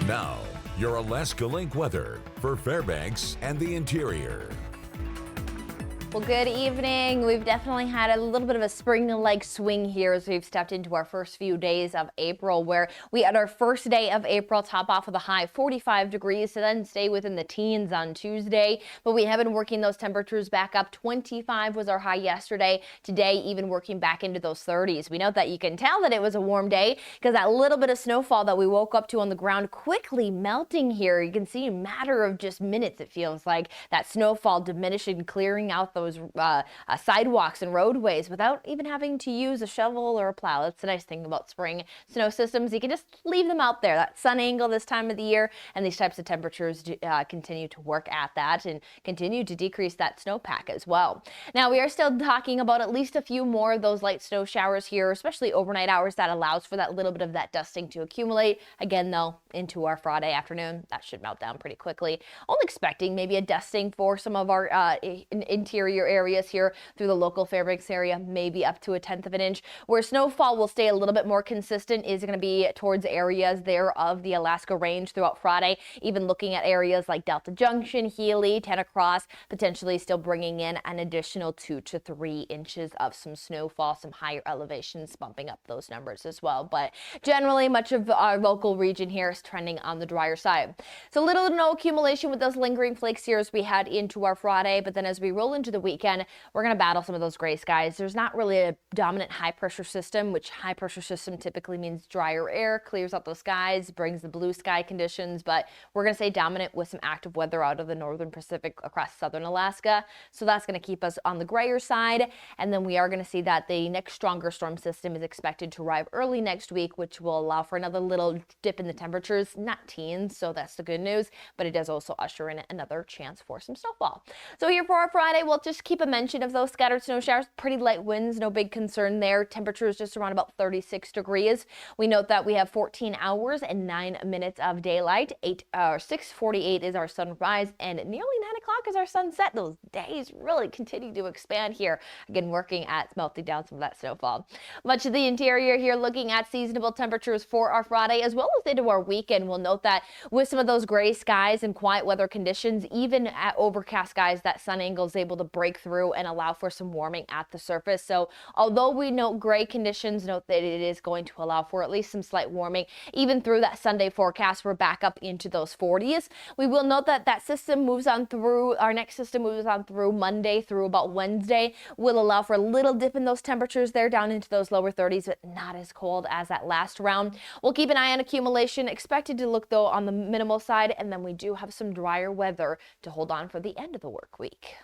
Now, your Alaska Link weather for Fairbanks and the interior. Well, good evening. We've definitely had a little bit of a spring-like swing here as we've stepped into our first few days of April, where we had our first day of April top off with a high 45 degrees to then stay within the teens on Tuesday. But we have been working those temperatures back up. 25 was our high yesterday. Today, even working back into those 30s. We note that you can tell that it was a warm day because that little bit of snowfall that we woke up to on the ground quickly melting here. You can see in a matter of just minutes, it feels like that snowfall diminishing, clearing out those sidewalks and roadways without even having to use a shovel or a plow. That's the nice thing about spring snow systems. You can just leave them out there. That sun angle this time of the year and these types of temperatures continue to work at that and continue to decrease that snowpack as well. Now we are still talking about at least a few more of those light snow showers here, especially overnight hours. That allows for that little bit of that dusting to accumulate. Again, though, into our Friday afternoon, that should melt down pretty quickly. Only expecting maybe a dusting for some of our interior areas here through the local Fairbanks area, maybe up to 1/10 of an inch. Where snowfall will stay a little bit more consistent is going to be towards areas there of the Alaska Range throughout Friday, even looking at areas like Delta Junction, Healy, Cross, potentially still bringing in an additional 2 to 3 inches of some snowfall, some higher elevations bumping up those numbers as well. But generally, much of our local region here is trending on the drier side. So little to no accumulation with those lingering flakes here as we head into our Friday, but then as we roll into the weekend, we're going to battle some of those gray skies. There's not really a dominant high pressure system, which high pressure system typically means drier air, clears out those skies, brings the blue sky conditions, but we're going to stay dominant with some active weather out of the northern Pacific across southern Alaska. So that's going to keep us on the grayer side. And then we are going to see that the next stronger storm system is expected to arrive early next week, which will allow for another little dip in the temperatures, not teens, so that's the good news, but it does also usher in another chance for some snowfall. So here for our Friday, we'll just keep a mention of those scattered snow showers. Pretty light winds, no big concern there. Temperatures just around about 36 degrees. We note that we have 14 hours and 9 minutes of daylight. 6:48 is our sunrise, and nearly 9 o'clock is our sunset. Those days really continue to expand here. Again, working at melting down some of that snowfall. Much of the interior here looking at seasonable temperatures for our Friday as well as into our weekend. We'll note that with some of those gray skies and quiet weather conditions, even at overcast skies, that sun angle is able to break through and allow for some warming at the surface. So although we note gray conditions, note that it is going to allow for at least some slight warming. Even through that Sunday forecast, we're back up into those 40s. We will note that that system moves on through, our next system moves on through Monday through about Wednesday. Will allow for a little dip in those temperatures there down into those lower 30s, but not as cold as that last round. We'll keep an eye on accumulation, expected to look though on the minimal side, and then we do have some drier weather to hold on for the end of the work week.